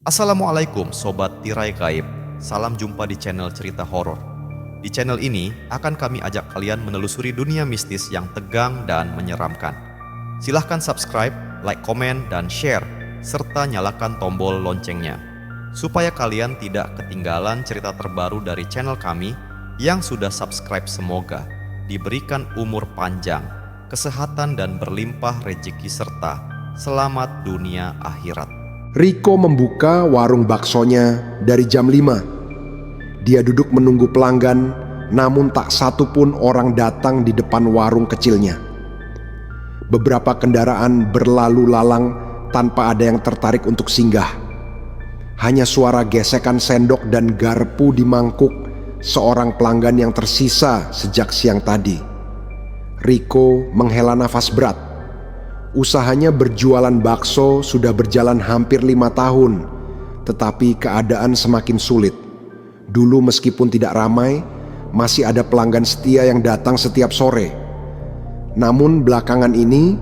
Assalamualaikum Sobat Tirai Gaib. Salam jumpa di channel cerita horor. Di channel ini akan kami ajak kalian menelusuri dunia mistis yang tegang dan menyeramkan. Silahkan subscribe, like, komen, dan share, serta nyalakan tombol loncengnya, supaya kalian tidak ketinggalan cerita terbaru dari channel kami. Yang sudah subscribe semoga diberikan umur panjang, kesehatan, dan berlimpah rezeki serta selamat dunia akhirat. Riko membuka warung baksonya dari jam 5. Dia duduk menunggu pelanggan, namun tak satu pun orang datang di depan warung kecilnya. Beberapa kendaraan berlalu lalang tanpa ada yang tertarik untuk singgah. Hanya suara gesekan sendok dan garpu di mangkuk seorang pelanggan yang tersisa sejak siang tadi. Riko menghela nafas berat. Usahanya berjualan bakso sudah berjalan hampir 5 tahun, tetapi keadaan semakin sulit. Dulu meskipun tidak ramai, masih ada pelanggan setia yang datang setiap sore. Namun belakangan ini,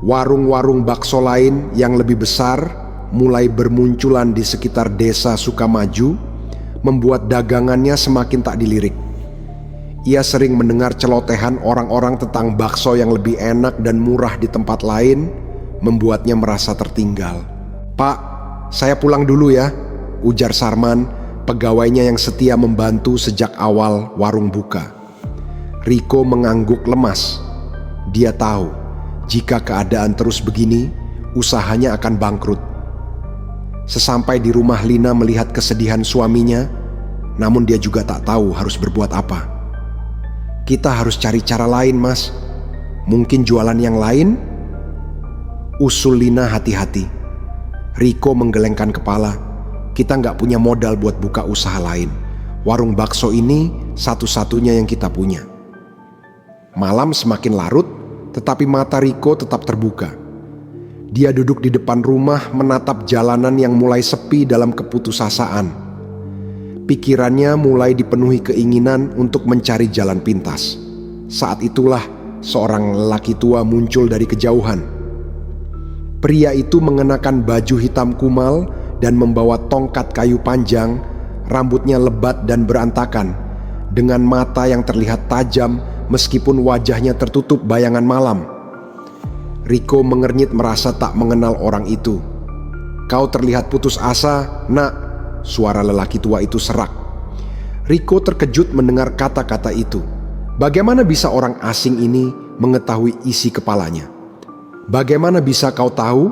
warung-warung bakso lain yang lebih besar mulai bermunculan di sekitar desa Sukamaju, membuat dagangannya semakin tak dilirik. Ia sering mendengar celotehan orang-orang tentang bakso yang lebih enak dan murah di tempat lain, membuatnya merasa tertinggal. "Pak, saya pulang dulu ya," ujar Sarman, pegawainya yang setia membantu sejak awal warung buka. Riko mengangguk lemas. Dia tahu, jika keadaan terus begini, usahanya akan bangkrut. Sesampai di rumah, Lina melihat kesedihan suaminya, namun dia juga tak tahu harus berbuat apa. "Kita harus cari cara lain, Mas. Mungkin jualan yang lain?" usul Lina hati-hati. Riko menggelengkan kepala. "Kita nggak punya modal buat buka usaha lain. Warung bakso ini satu-satunya yang kita punya." Malam semakin larut, tetapi mata Riko tetap terbuka. Dia duduk di depan rumah menatap jalanan yang mulai sepi dalam keputusasaan. Pikirannya mulai dipenuhi keinginan untuk mencari jalan pintas. Saat itulah seorang lelaki tua muncul dari kejauhan. Pria itu mengenakan baju hitam kumal dan membawa tongkat kayu panjang, rambutnya lebat dan berantakan, dengan mata yang terlihat tajam meskipun wajahnya tertutup bayangan malam. Riko mengernyit merasa tak mengenal orang itu. "Kau terlihat putus asa, Nak," suara lelaki tua itu serak. Riko terkejut mendengar kata-kata itu. Bagaimana bisa orang asing ini mengetahui isi kepalanya? "Bagaimana bisa kau tahu?"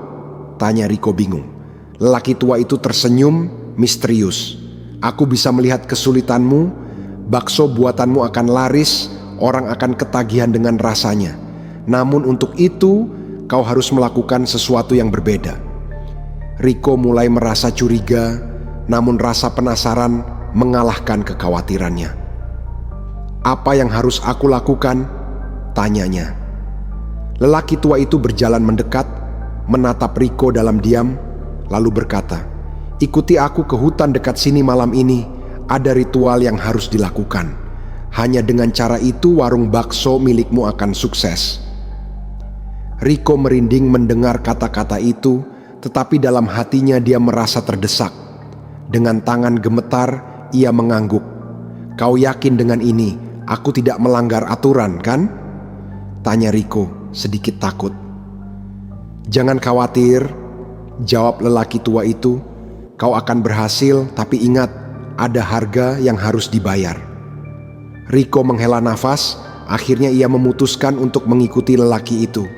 tanya Riko bingung. Lelaki tua itu tersenyum misterius. "Aku bisa melihat kesulitanmu. Bakso buatanmu akan laris, orang akan ketagihan dengan rasanya. Namun untuk itu, kau harus melakukan sesuatu yang berbeda." Riko mulai merasa curiga, namun rasa penasaran mengalahkan kekhawatirannya. "Apa yang harus aku lakukan?" tanyanya. Lelaki tua itu berjalan mendekat, menatap Riko dalam diam, lalu berkata, "Ikuti aku ke hutan dekat sini malam ini. Ada ritual yang harus dilakukan. Hanya dengan cara itu warung bakso milikmu akan sukses." Riko merinding mendengar kata-kata itu, tetapi dalam hatinya dia merasa terdesak. Dengan tangan gemetar, ia mengangguk. "Kau yakin dengan ini aku tidak melanggar aturan, kan?" tanya Riko sedikit takut. "Jangan khawatir," jawab lelaki tua itu. "Kau akan berhasil, tapi ingat, ada harga yang harus dibayar." Riko menghela nafas, akhirnya ia memutuskan untuk mengikuti lelaki itu.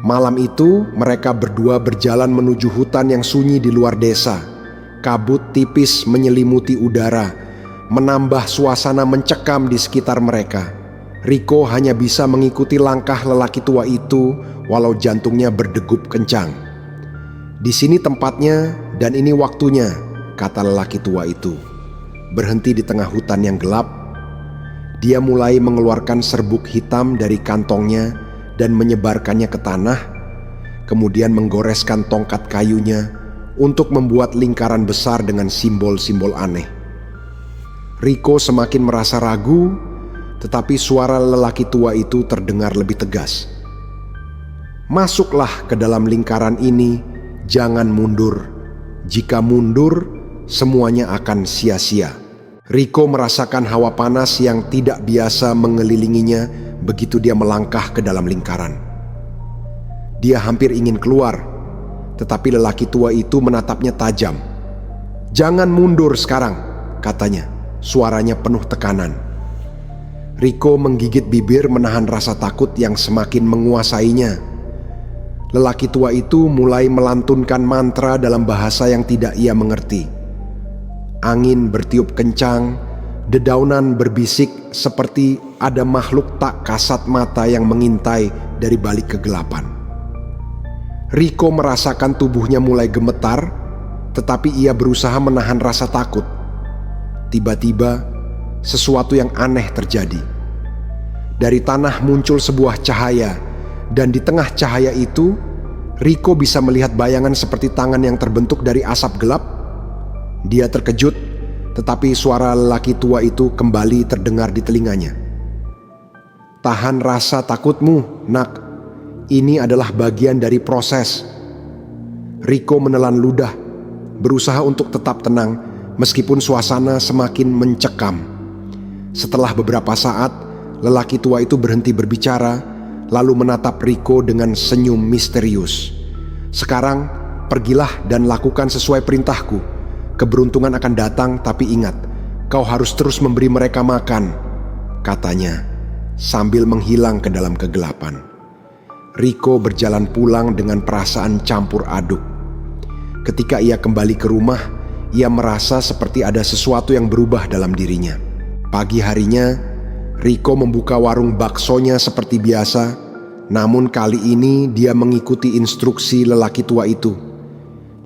Malam itu mereka berdua berjalan menuju hutan yang sunyi di luar desa. Kabut tipis menyelimuti udara, menambah suasana mencekam di sekitar mereka. Riko hanya bisa mengikuti langkah lelaki tua itu walau jantungnya berdegup kencang. "Di sini tempatnya dan ini waktunya," kata lelaki tua itu. Berhenti di tengah hutan yang gelap. Dia mulai mengeluarkan serbuk hitam dari kantongnya dan menyebarkannya ke tanah, kemudian menggoreskan tongkat kayunya untuk membuat lingkaran besar dengan simbol-simbol aneh. Riko semakin merasa ragu, tetapi suara lelaki tua itu terdengar lebih tegas. "Masuklah ke dalam lingkaran ini, jangan mundur. Jika mundur, semuanya akan sia-sia. Rico merasakan hawa panas yang tidak biasa mengelilinginya begitu dia melangkah ke dalam lingkaran. Dia hampir ingin keluar, tetapi lelaki tua itu menatapnya tajam. "Jangan mundur sekarang," katanya, suaranya penuh tekanan. Rico menggigit bibir menahan rasa takut yang semakin menguasainya. Lelaki tua itu mulai melantunkan mantra dalam bahasa yang tidak ia mengerti. Angin bertiup kencang, dedaunan berbisik seperti ada makhluk tak kasat mata yang mengintai dari balik kegelapan. Rico merasakan tubuhnya mulai gemetar, tetapi ia berusaha menahan rasa takut. Tiba-tiba, sesuatu yang aneh terjadi. Dari tanah muncul sebuah cahaya, dan di tengah cahaya itu, Rico bisa melihat bayangan seperti tangan yang terbentuk dari asap gelap. Dia terkejut, tetapi suara lelaki tua itu kembali terdengar di telinganya. "Tahan rasa takutmu, nak. Ini adalah bagian dari proses." Rico menelan ludah, berusaha untuk tetap tenang meskipun suasana semakin mencekam. Setelah beberapa saat, lelaki tua itu berhenti berbicara, lalu menatap Rico dengan senyum misterius. "Sekarang, pergilah dan lakukan sesuai perintahku. Keberuntungan akan datang, tapi ingat, kau harus terus memberi mereka makan," katanya, sambil menghilang ke dalam kegelapan. Rico berjalan pulang dengan perasaan campur aduk. Ketika ia kembali ke rumah, ia merasa seperti ada sesuatu yang berubah dalam dirinya. Pagi harinya, Rico membuka warung baksonya seperti biasa, namun kali ini dia mengikuti instruksi lelaki tua itu.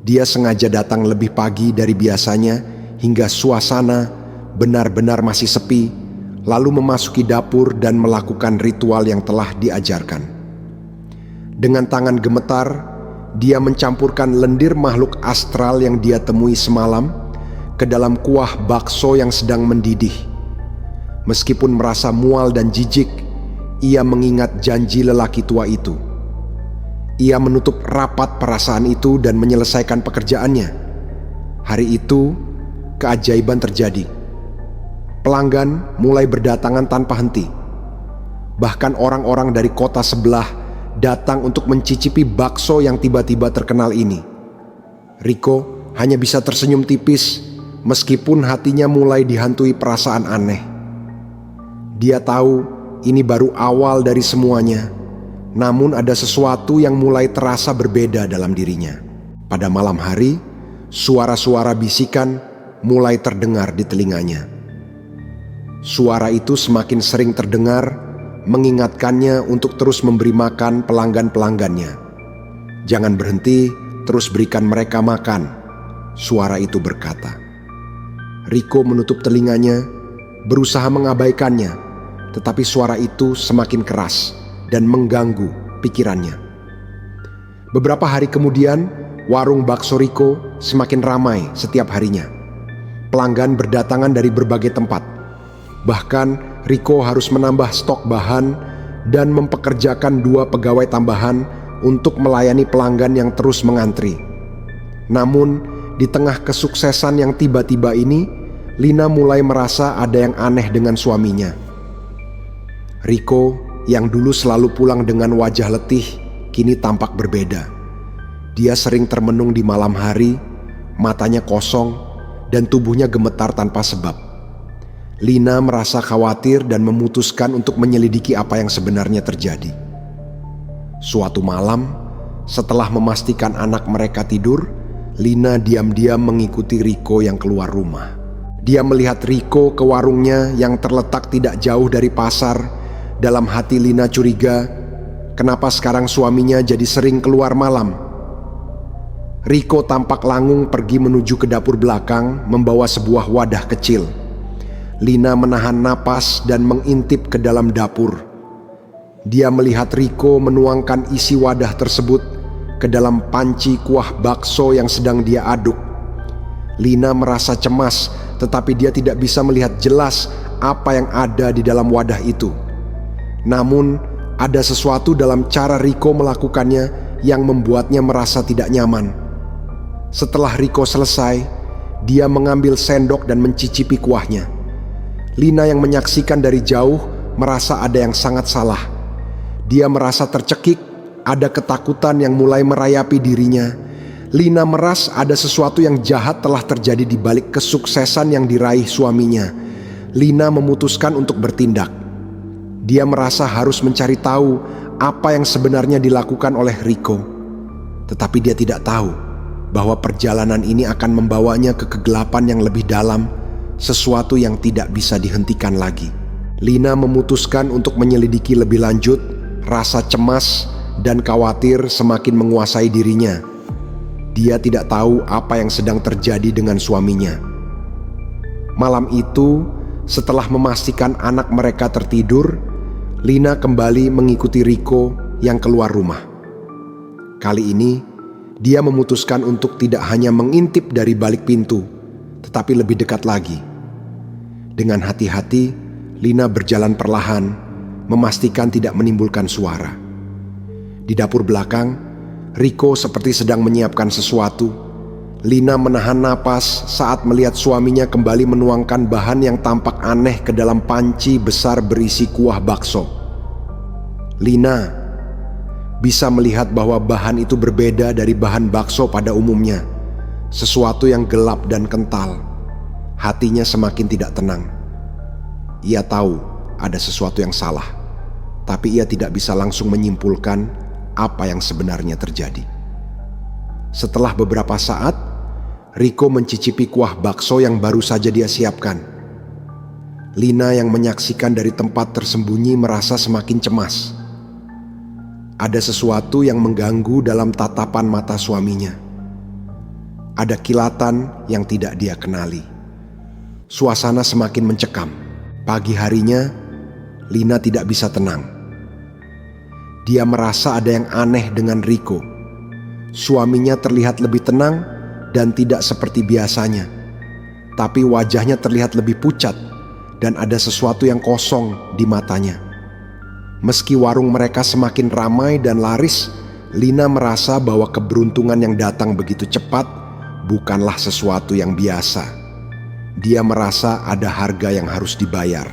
Dia sengaja datang lebih pagi dari biasanya hingga suasana benar-benar masih sepi, lalu memasuki dapur dan melakukan ritual yang telah diajarkan. Dengan tangan gemetar, dia mencampurkan lendir makhluk astral yang dia temui semalam ke dalam kuah bakso yang sedang mendidih. Meskipun merasa mual dan jijik, ia mengingat janji lelaki tua itu. Ia menutup rapat perasaan itu dan menyelesaikan pekerjaannya. Hari itu, keajaiban terjadi. Pelanggan mulai berdatangan tanpa henti. Bahkan orang-orang dari kota sebelah datang untuk mencicipi bakso yang tiba-tiba terkenal ini. Rico hanya bisa tersenyum tipis meskipun hatinya mulai dihantui perasaan aneh. Dia tahu ini baru awal dari semuanya, namun ada sesuatu yang mulai terasa berbeda dalam dirinya. Pada malam hari, suara-suara bisikan mulai terdengar di telinganya. Suara itu semakin sering terdengar, mengingatkannya untuk terus memberi makan pelanggan-pelanggannya. "Jangan berhenti, terus berikan mereka makan," suara itu berkata. Rico menutup telinganya, berusaha mengabaikannya, tetapi suara itu semakin keras dan mengganggu pikirannya. Beberapa hari kemudian, warung bakso Rico semakin ramai setiap harinya. Pelanggan berdatangan dari berbagai tempat. Bahkan Rico harus menambah stok bahan dan mempekerjakan 2 pegawai tambahan untuk melayani pelanggan yang terus mengantri. Namun, di tengah kesuksesan yang tiba-tiba ini, Lina mulai merasa ada yang aneh dengan suaminya. Rico yang dulu selalu pulang dengan wajah letih, kini tampak berbeda. Dia sering termenung di malam hari, matanya kosong, dan tubuhnya gemetar tanpa sebab. Lina merasa khawatir dan memutuskan untuk menyelidiki apa yang sebenarnya terjadi. Suatu malam, setelah memastikan anak mereka tidur, Lina diam-diam mengikuti Rico yang keluar rumah. Dia melihat Rico ke warungnya yang terletak tidak jauh dari pasar. Dalam hati Lina curiga, kenapa sekarang suaminya jadi sering keluar malam. Rico tampak langung pergi menuju ke dapur belakang membawa sebuah wadah kecil. Lina menahan napas dan mengintip ke dalam dapur. Dia melihat Rico menuangkan isi wadah tersebut ke dalam panci kuah bakso yang sedang dia aduk. Lina merasa cemas, tetapi dia tidak bisa melihat jelas apa yang ada di dalam wadah itu. Namun, ada sesuatu dalam cara Rico melakukannya yang membuatnya merasa tidak nyaman. Setelah Riko selesai, dia mengambil sendok dan mencicipi kuahnya. Lina yang menyaksikan dari jauh merasa ada yang sangat salah. Dia merasa tercekik, ada ketakutan yang mulai merayapi dirinya. Lina meras ada sesuatu yang jahat telah terjadi di balik kesuksesan yang diraih suaminya. Lina memutuskan untuk bertindak. Dia merasa harus mencari tahu apa yang sebenarnya dilakukan oleh Riko. Tetapi dia tidak tahu bahwa perjalanan ini akan membawanya ke kegelapan yang lebih dalam, sesuatu yang tidak bisa dihentikan lagi. Lina memutuskan untuk menyelidiki lebih lanjut. Rasa cemas dan khawatir semakin menguasai dirinya. Dia tidak tahu apa yang sedang terjadi dengan suaminya. Malam itu, setelah memastikan anak mereka tertidur, Lina kembali mengikuti Riko yang keluar rumah. Kali ini, dia memutuskan untuk tidak hanya mengintip dari balik pintu, tetapi lebih dekat lagi. Dengan hati-hati, Lina berjalan perlahan, memastikan tidak menimbulkan suara. Di dapur belakang, Riko seperti sedang menyiapkan sesuatu. Lina menahan napas saat melihat suaminya kembali menuangkan bahan yang tampak aneh ke dalam panci besar berisi kuah bakso. Lina bisa melihat bahwa bahan itu berbeda dari bahan bakso pada umumnya. Sesuatu yang gelap dan kental. Hatinya semakin tidak tenang. Ia tahu ada sesuatu yang salah, tapi ia tidak bisa langsung menyimpulkan apa yang sebenarnya terjadi. Setelah beberapa saat, Riko mencicipi kuah bakso yang baru saja dia siapkan. Lina yang menyaksikan dari tempat tersembunyi merasa semakin cemas. Ada sesuatu yang mengganggu dalam tatapan mata suaminya. Ada kilatan yang tidak dia kenali. Suasana semakin mencekam. Pagi harinya, Lina tidak bisa tenang. Dia merasa ada yang aneh dengan Riko. Suaminya terlihat lebih tenang dan tidak seperti biasanya. Tapi wajahnya terlihat lebih pucat dan ada sesuatu yang kosong di matanya. Meski warung mereka semakin ramai dan laris, Lina merasa bahwa keberuntungan yang datang begitu cepat bukanlah sesuatu yang biasa. Dia merasa ada harga yang harus dibayar.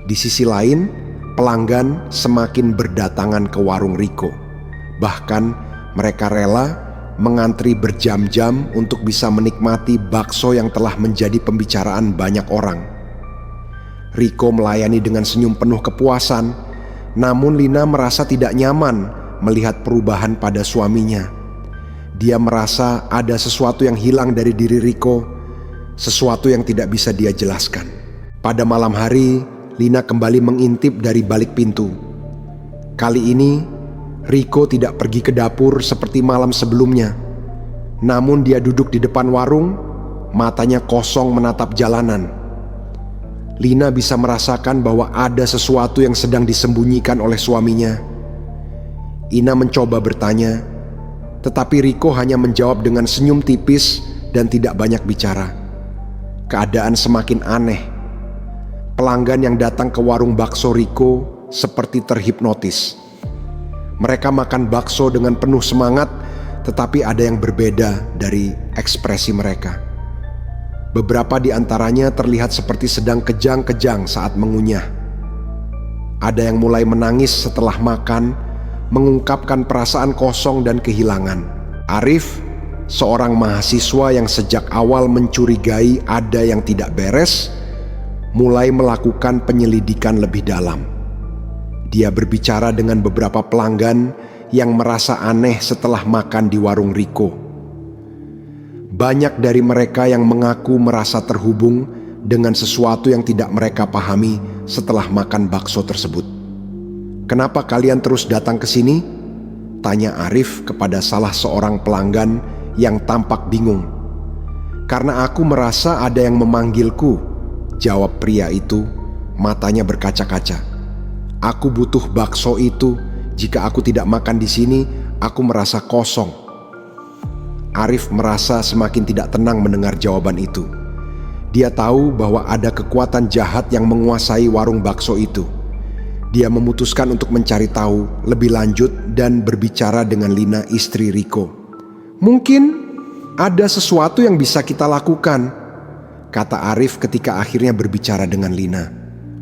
Di sisi lain, pelanggan semakin berdatangan ke warung Riko. Bahkan mereka rela mengantri berjam-jam untuk bisa menikmati bakso yang telah menjadi pembicaraan banyak orang. Riko melayani dengan senyum penuh kepuasan. Namun Lina merasa tidak nyaman melihat perubahan pada suaminya. Dia merasa ada sesuatu yang hilang dari diri Riko, sesuatu yang tidak bisa dia jelaskan. Pada malam hari, Lina kembali mengintip dari balik pintu. Kali ini, Riko tidak pergi ke dapur seperti malam sebelumnya. Namun dia duduk di depan warung, matanya kosong menatap jalanan. Lina bisa merasakan bahwa ada sesuatu yang sedang disembunyikan oleh suaminya. Ina mencoba bertanya, tetapi Riko hanya menjawab dengan senyum tipis dan tidak banyak bicara. Keadaan semakin aneh. Pelanggan yang datang ke warung bakso Riko seperti terhipnotis. Mereka makan bakso dengan penuh semangat, tetapi ada yang berbeda dari ekspresi mereka. Beberapa di antaranya terlihat seperti sedang kejang-kejang saat mengunyah. Ada yang mulai menangis setelah makan, mengungkapkan perasaan kosong dan kehilangan. Arif, seorang mahasiswa yang sejak awal mencurigai ada yang tidak beres, mulai melakukan penyelidikan lebih dalam. Dia berbicara dengan beberapa pelanggan yang merasa aneh setelah makan di warung Riko. Banyak dari mereka yang mengaku merasa terhubung dengan sesuatu yang tidak mereka pahami setelah makan bakso tersebut. "Kenapa kalian terus datang ke sini?" tanya Arif kepada salah seorang pelanggan yang tampak bingung. "Karena aku merasa ada yang memanggilku," jawab pria itu, matanya berkaca-kaca. "Aku butuh bakso itu. Jika aku tidak makan di sini, aku merasa kosong." Arif merasa semakin tidak tenang mendengar jawaban itu. Dia tahu bahwa ada kekuatan jahat yang menguasai warung bakso itu. Dia memutuskan untuk mencari tahu lebih lanjut dan berbicara dengan Lina, istri Riko. "Mungkin Ada sesuatu yang bisa kita lakukan, kata Arif ketika akhirnya berbicara dengan Lina.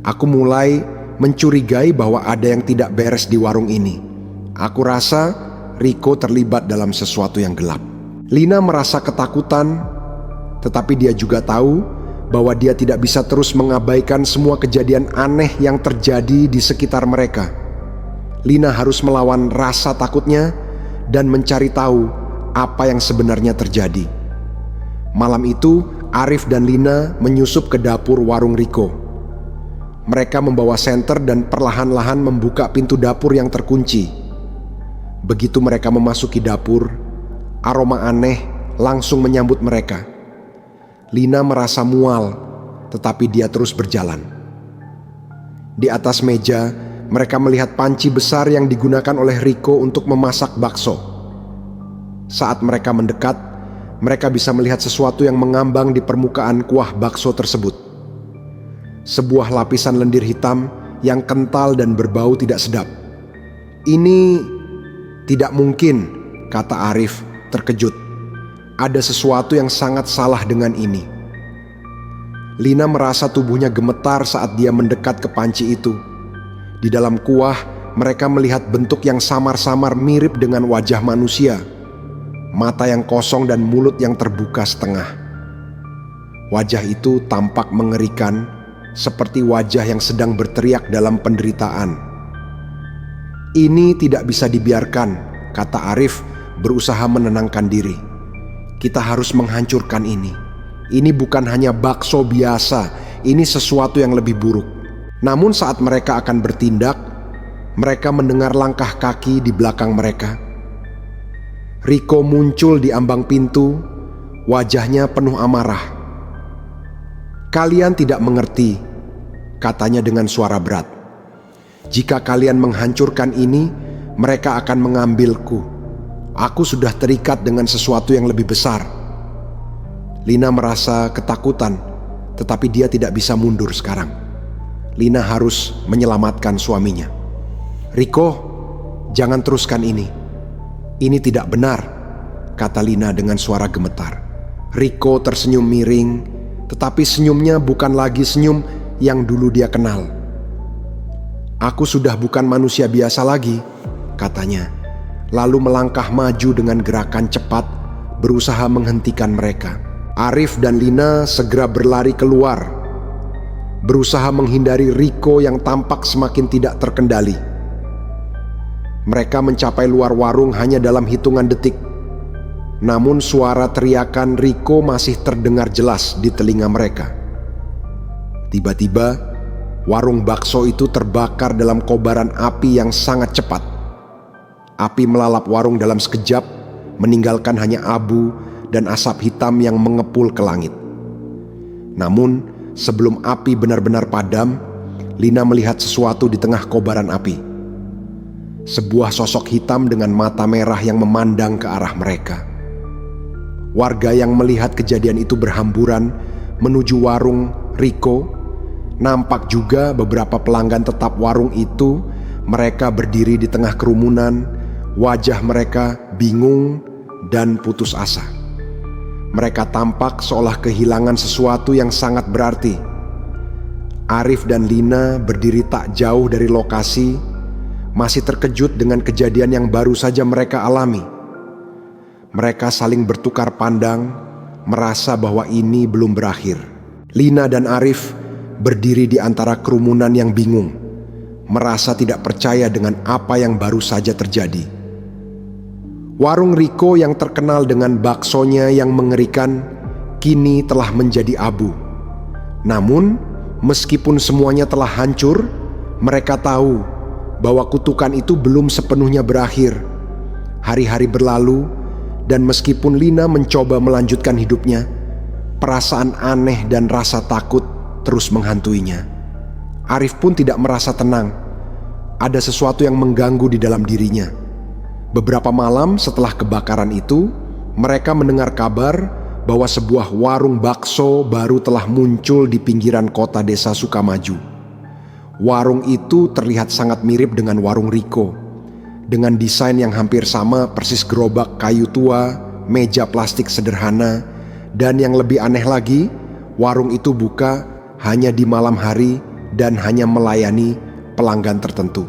Aku mulai mencurigai bahwa ada yang tidak beres di warung ini. Aku rasa Riko terlibat dalam sesuatu yang gelap. Lina merasa ketakutan, tetapi dia juga tahu bahwa dia tidak bisa terus mengabaikan semua kejadian aneh yang terjadi di sekitar mereka. Lina harus melawan rasa takutnya dan mencari tahu apa yang sebenarnya terjadi. Malam itu, Arif dan Lina menyusup ke dapur warung Riko. Mereka membawa senter dan perlahan-lahan membuka pintu dapur yang terkunci. Begitu mereka memasuki dapur, aroma aneh langsung menyambut mereka. Lina merasa mual, tetapi dia terus berjalan. Di atas meja, mereka melihat panci besar yang digunakan oleh Riko untuk memasak bakso. Saat mereka mendekat, mereka bisa melihat sesuatu yang mengambang di permukaan kuah bakso tersebut. Sebuah lapisan lendir hitam yang kental dan berbau tidak sedap. Ini tidak mungkin, kata Arif terkejut. Ada sesuatu yang sangat salah dengan ini. Lina merasa tubuhnya gemetar saat dia mendekat ke panci itu. Di dalam kuah, mereka melihat bentuk yang samar-samar mirip dengan wajah manusia. Mata yang kosong dan mulut yang terbuka setengah. Wajah itu tampak mengerikan, seperti wajah yang sedang berteriak dalam penderitaan. Ini tidak bisa dibiarkan, kata Arif berusaha menenangkan diri. Kita harus menghancurkan ini. Ini bukan hanya bakso biasa, ini sesuatu yang lebih buruk. Namun saat mereka akan bertindak, mereka mendengar langkah kaki di belakang mereka. Riko muncul di ambang pintu, wajahnya penuh amarah. Kalian tidak mengerti, katanya dengan suara berat. Jika kalian menghancurkan ini, mereka akan mengambilku. Aku sudah terikat dengan sesuatu yang lebih besar. Lina merasa ketakutan, tetapi dia tidak bisa mundur sekarang. Lina harus menyelamatkan suaminya. Riko, jangan teruskan ini. Ini tidak benar, kata Lina dengan suara gemetar. Riko tersenyum miring, tetapi senyumnya bukan lagi senyum yang dulu dia kenal. Aku sudah bukan manusia biasa lagi, katanya. Lalu melangkah maju dengan gerakan cepat, berusaha menghentikan mereka. Arif dan Lina segera berlari keluar, berusaha menghindari Riko yang tampak semakin tidak terkendali. Mereka mencapai luar warung hanya dalam hitungan detik. Namun suara teriakan Riko masih terdengar jelas di telinga mereka. Tiba-tiba, warung bakso itu terbakar dalam kobaran api yang sangat cepat. Api melalap warung dalam sekejap, meninggalkan hanya abu dan asap hitam yang mengepul ke langit. Namun, sebelum api benar-benar padam, Lina melihat sesuatu di tengah kobaran api. Sebuah sosok hitam dengan mata merah yang memandang ke arah mereka. Warga yang melihat kejadian itu berhamburan menuju warung Riko. Nampak juga beberapa pelanggan tetap warung itu. Mereka berdiri di tengah kerumunan. Wajah mereka bingung dan putus asa. Mereka tampak seolah kehilangan sesuatu yang sangat berarti. Arif dan Lina berdiri tak jauh dari lokasi, masih terkejut dengan kejadian yang baru saja mereka alami. Mereka saling bertukar pandang, merasa bahwa ini belum berakhir. Lina dan Arif berdiri di antara kerumunan yang bingung, merasa tidak percaya dengan apa yang baru saja terjadi. Warung Riko yang terkenal dengan baksonya yang mengerikan, kini telah menjadi abu. Namun, meskipun semuanya telah hancur, mereka tahu bahwa kutukan itu belum sepenuhnya berakhir. Hari-hari berlalu, dan meskipun Lina mencoba melanjutkan hidupnya, perasaan aneh dan rasa takut terus menghantuinya. Arif pun tidak merasa tenang. Ada sesuatu yang mengganggu di dalam dirinya. Beberapa malam setelah kebakaran itu, mereka mendengar kabar bahwa sebuah warung bakso baru telah muncul di pinggiran kota desa Sukamaju. Warung itu terlihat sangat mirip dengan warung Riko, dengan desain yang hampir sama, persis gerobak kayu tua, meja plastik sederhana, dan yang lebih aneh lagi, warung itu buka hanya di malam hari dan hanya melayani pelanggan tertentu.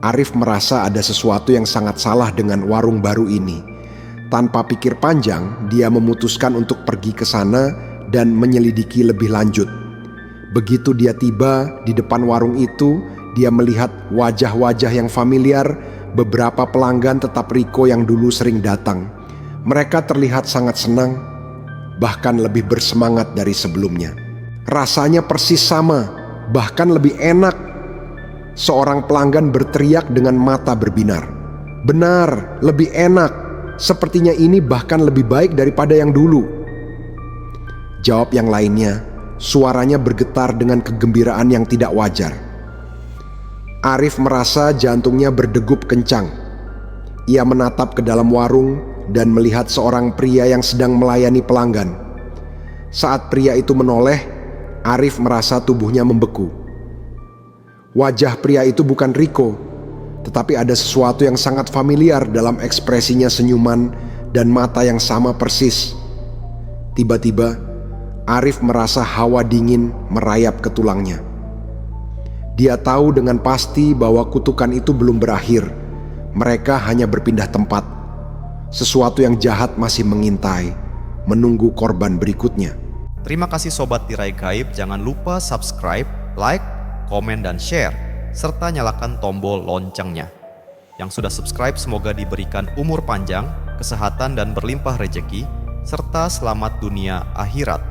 Arif merasa ada sesuatu yang sangat salah dengan warung baru ini. Tanpa pikir panjang, dia memutuskan untuk pergi ke sana dan menyelidiki lebih lanjut. Begitu dia tiba di depan warung itu, dia melihat wajah-wajah yang familiar. Beberapa pelanggan tetap Riko yang dulu sering datang. Mereka terlihat sangat senang, bahkan lebih bersemangat dari sebelumnya. Rasanya persis sama, bahkan lebih enak. Seorang pelanggan berteriak dengan mata berbinar. Benar, lebih enak. Sepertinya ini bahkan lebih baik daripada yang dulu. Jawab yang lainnya, suaranya bergetar dengan kegembiraan yang tidak wajar. Arif merasa jantungnya berdegup kencang. Ia menatap ke dalam warung dan melihat seorang pria yang sedang melayani pelanggan. Saat pria itu menoleh, Arif merasa tubuhnya membeku. Wajah pria itu bukan Riko, tetapi ada sesuatu yang sangat familiar dalam ekspresinya, senyuman dan mata yang sama persis. Tiba-tiba, Arif merasa hawa dingin merayap ke tulangnya. Dia tahu dengan pasti bahwa kutukan itu belum berakhir. Mereka hanya berpindah tempat. Sesuatu yang jahat masih mengintai, menunggu korban berikutnya. Terima kasih Sobat Tirai Gaib, jangan lupa subscribe, like, komen dan share, serta nyalakan tombol loncengnya. Yang sudah subscribe semoga diberikan umur panjang, kesehatan dan berlimpah rejeki, serta selamat dunia akhirat.